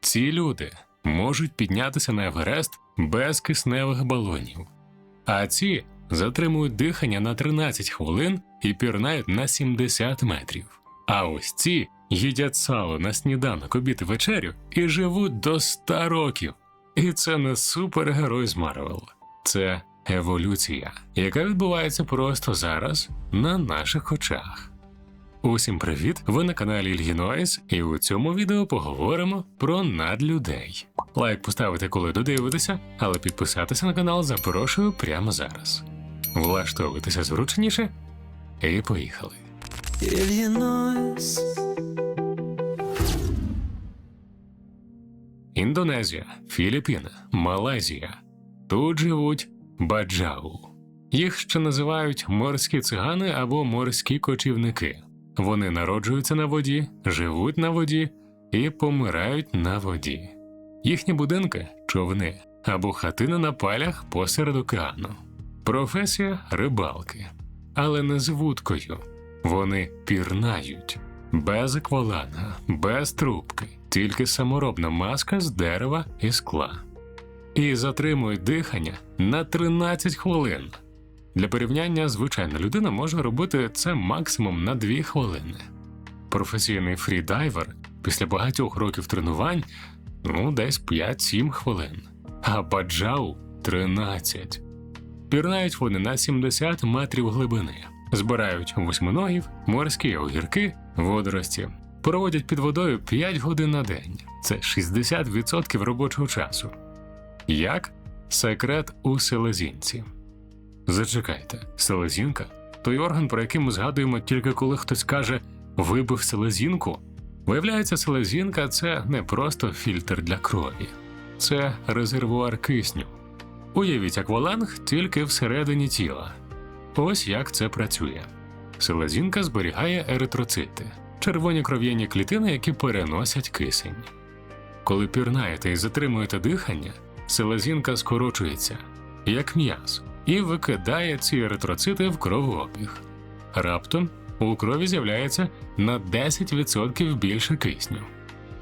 Ці люди можуть піднятися на Еверест без кисневих балонів, а ці затримують дихання на 13 хвилин і пірнають на 70 метрів. А ось ці їдять сало на сніданок, обід і вечерю і живуть до 100 років. І це не супергерой з Марвел. Це еволюція, яка відбувається просто зараз на наших очах. Усім привіт! Ви на каналі Ільгінойс, і у цьому відео поговоримо про надлюдей. Лайк поставити, коли додивитеся, але підписатися на канал запрошую прямо зараз. Влаштовуйтеся зручніше і поїхали. Ільгінойс. Індонезія, Філіппіни, Малайзія. Тут живуть баджау. Їх ще називають морські цигани або морські кочівники. Вони народжуються на воді, живуть на воді і помирають на воді. Їхні будинки – човни або хатини на палях посеред океану. Професія – рибалки. Але не з вудкою. Вони пірнають. Без акваланга, без трубки. Тільки саморобна маска з дерева і скла. І затримують дихання на 13 хвилин. Для порівняння, звичайна людина може робити це максимум на 2 хвилини. Професійний фрідайвер після багатьох років тренувань десь 5-7 хвилин. А баджау – 13. Пірнають вони на 70 метрів глибини. Збирають восьминогів, морські огірки, водорості. Проводять під водою 5 годин на день. Це 60% робочого часу. Як? Секрет у селезінці. Зачекайте, селезінка – той орган, про який ми згадуємо тільки коли хтось каже «вибив селезінку». Виявляється, селезінка – це не просто фільтр для крові. Це резервуар кисню. Уявіть акваланг тільки всередині тіла. Ось як це працює. Селезінка зберігає еритроцити – червоні кров'яні клітини, які переносять кисень. Коли пірнаєте і затримуєте дихання, селезінка скорочується, як м'яз, і викидає ці еритроцити в кровообіг. Раптом у крові з'являється на 10% більше кисню.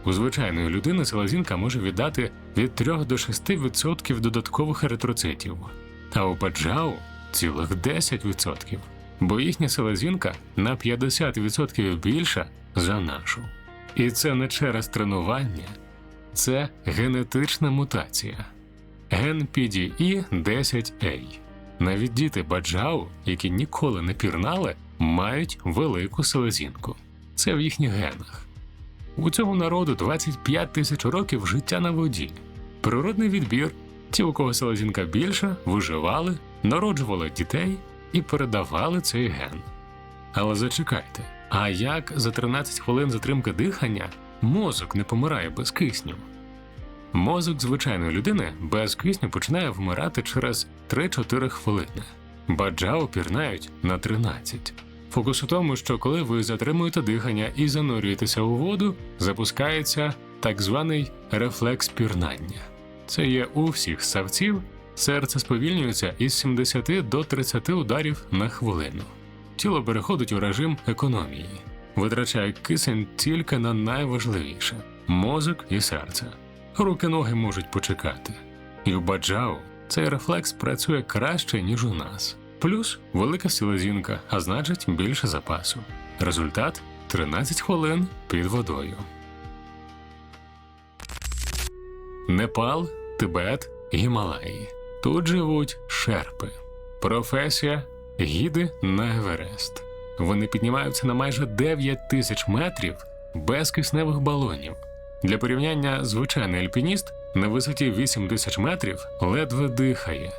У звичайної людини селезінка може віддати від 3 до 6% додаткових еритроцитів, а у баджау – цілих 10%, бо їхня селезінка на 50% більша за нашу. І це не через тренування, це генетична мутація. Ген PDE10A. Навіть діти баджау, які ніколи не пірнали, мають велику селезінку. Це в їхніх генах. У цього народу 25 тисяч років життя на воді. Природний відбір. Ті, у кого селезінка більша, виживали, народжували дітей і передавали цей ген. Але зачекайте, а як за 13 хвилин затримки дихання мозок не помирає без кисню? Мозок звичайної людини без кисню починає вмирати через 3-4 хвилини. Баджау пірнають на 13. Фокус у тому, що коли ви затримуєте дихання і занурюєтеся у воду, запускається так званий рефлекс пірнання. Це є у всіх ссавців, серце сповільнюється із 70 до 30 ударів на хвилину. Тіло переходить у режим економії, витрачає кисень тільки на найважливіше – мозок і серце. Руки-ноги можуть почекати. І у баджау цей рефлекс працює краще, ніж у нас. Плюс велика селезінка, а значить більше запасу. Результат – 13 хвилин під водою. Непал, Тибет, Гімалаї. Тут живуть шерпи. Професія – гіди на Еверест. Вони піднімаються на майже 9 тисяч метрів без кисневих балонів. Для порівняння, звичайний альпініст на висоті 8 тисяч метрів ледве дихає.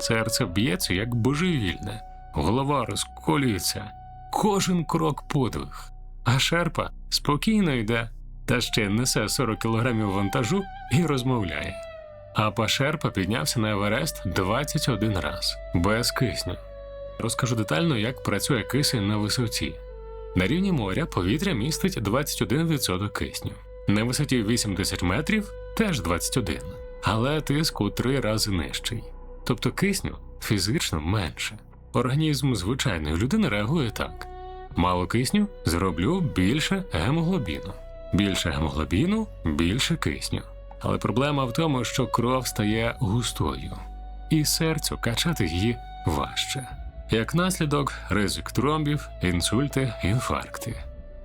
Серце б'ється як божевільне, голова розколюється, кожен крок подвиг. А шерпа спокійно йде, та ще несе 40 кілограмів вантажу і розмовляє. А Пашерпа піднявся на Еверест 21 раз, без кисню. Розкажу детально, як працює кисень на висоті. На рівні моря повітря містить 21% кисню. На висоті 8 тисяч метрів теж 21, але тиск у 3 рази нижчий. Тобто кисню фізично менше. Організм звичайної людини реагує так. Мало кисню – зроблю більше гемоглобіну. Більше гемоглобіну – більше кисню. Але проблема в тому, що кров стає густою, і серцю качати її важче. Як наслідок – ризик тромбів, інсульти, інфаркти.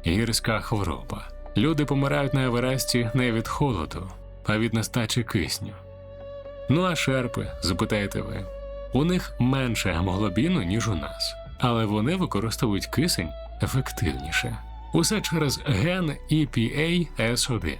Гірська хвороба. Люди помирають на Евересті не від холоду, а від нестачі кисню. Ну а шерпи, запитаєте ви? У них менше гемоглобіну, ніж у нас, але вони використовують кисень ефективніше. Усе через ген EPA-S1.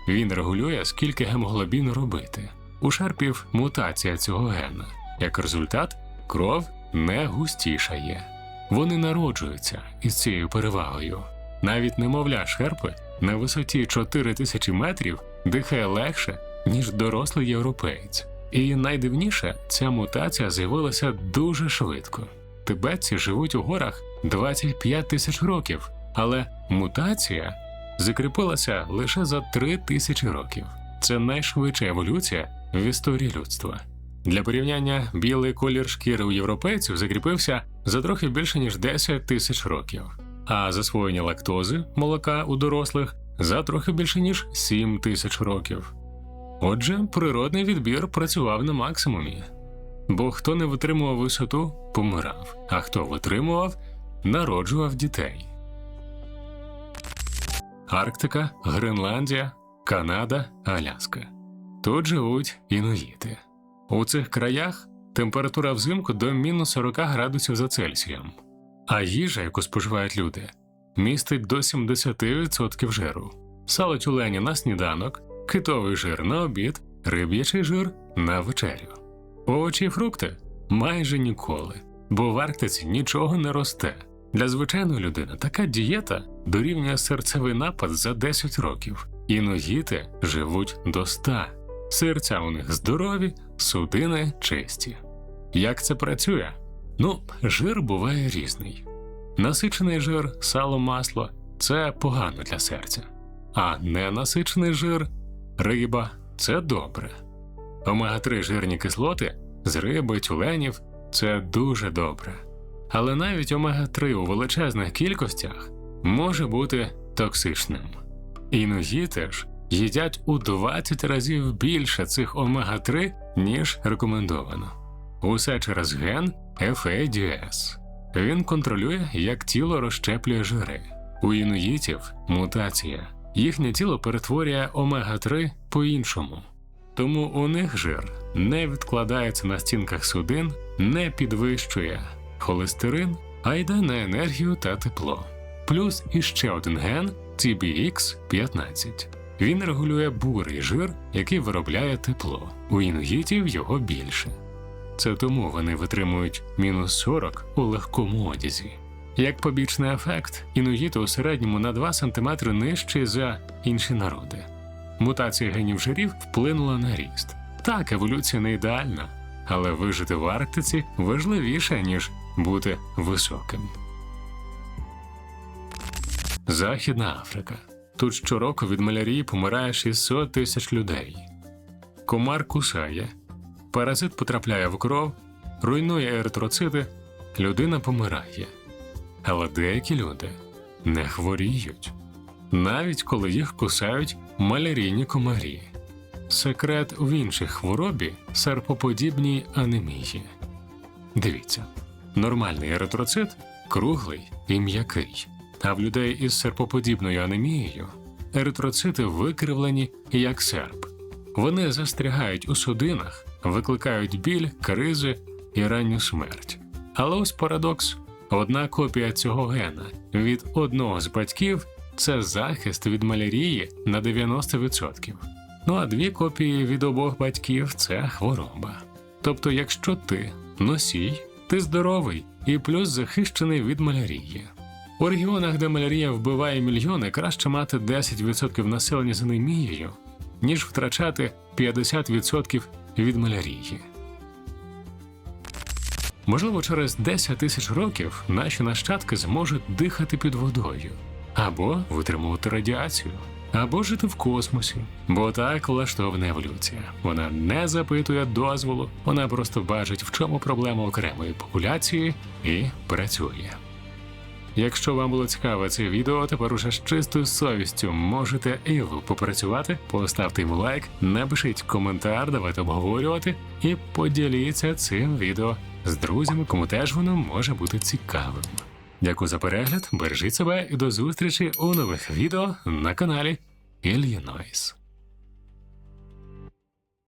Він регулює, скільки гемоглобіну робити. У шерпів мутація цього гена. Як результат, кров не густішає. Вони народжуються із цією перевагою. Навіть немовля шерпи на висоті 4000 метрів дихає легше, ніж дорослий європеєць. І найдивніше, ця мутація з'явилася дуже швидко. Тибетці живуть у горах 25 тисяч років, але мутація закріпилася лише за 3000 років. Це найшвидша еволюція в історії людства. Для порівняння, білий колір шкіри у європейців закріпився за трохи більше ніж 10 тисяч років, а засвоєння лактози, молока у дорослих, за трохи більше ніж 7 тисяч років. Отже, природний відбір працював на максимумі. Бо хто не витримував висоту – помирав, а хто витримував – народжував дітей. Арктика, Гренландія, Канада, Аляска. Тут живуть інуїти. У цих краях температура взимку до мінус 40 градусів за Цельсієм. А їжа, яку споживають люди, містить до 70% жиру. Сало тюленя на сніданок, китовий жир на обід, риб'ячий жир на вечерю. Овочі і фрукти – майже ніколи, бо в Арктиці нічого не росте. Для звичайної людини така дієта дорівнює серцевий напад за 10 років. Інуїти живуть до 100. Серця у них здорові, судини чисті. Як це працює? Жир буває різний. Насичений жир, сало, масло – це погано для серця. А ненасичений жир – риба – це добре. Омега-3 жирні кислоти з риби, тюленів – це дуже добре. Але навіть омега-3 у величезних кількостях може бути токсичним. Інуїти ж їдять у 20 разів більше цих омега-3, ніж рекомендовано. Усе через ген FADS. Він контролює, як тіло розщеплює жири. У інуїтів мутація. Їхнє тіло перетворює омега-3 по-іншому. Тому у них жир не відкладається на стінках судин, не підвищує холестерин, а йде на енергію та тепло. Плюс іще один ген TBX15. Він регулює бурий жир, який виробляє тепло. У інуїтів його більше. Це тому вони витримують мінус 40 у легкому одязі. Як побічний ефект, інуїти у середньому на 2 см нижчі за інші народи. Мутація генів жирів вплинула на ріст. Так, еволюція не ідеальна, але вижити в Арктиці важливіше, ніж бути високим. Західна Африка. Тут щороку від малярії помирає 600 тисяч людей. Комар кусає, паразит потрапляє в кров, руйнує еритроцити, людина помирає. Але деякі люди не хворіють, навіть коли їх кусають малярійні комарі. Секрет в іншій хворобі – серпоподібній анемії. Дивіться, нормальний еритроцит – круглий і м'який, а в людей із серпоподібною анемією еритроцити викривлені як серп. Вони застрягають у судинах, викликають біль, кризи і ранню смерть. Але ось парадокс. Одна копія цього гена від одного з батьків – це захист від малярії на 90%. А 2 копії від обох батьків – це хвороба. Тобто, якщо ти носій, ти здоровий і плюс захищений від малярії. У регіонах, де малярія вбиває мільйони, краще мати 10% населення з анемією, ніж втрачати 50% від малярії. Можливо, через 10 тисяч років наші нащадки зможуть дихати під водою, або витримувати радіацію, або жити в космосі. Бо так влаштована еволюція. Вона не запитує дозволу, вона просто бачить, в чому проблема окремої популяції і працює. Якщо вам було цікаве це відео, тепер уже з чистою совістю можете і ви попрацювати, поставте йому лайк, напишіть коментар, давайте обговорювати і поділіться цим відео з друзями, кому теж воно може бути цікавим. Дякую за перегляд, бережіть себе і до зустрічі у нових відео на каналі Ільїнойс.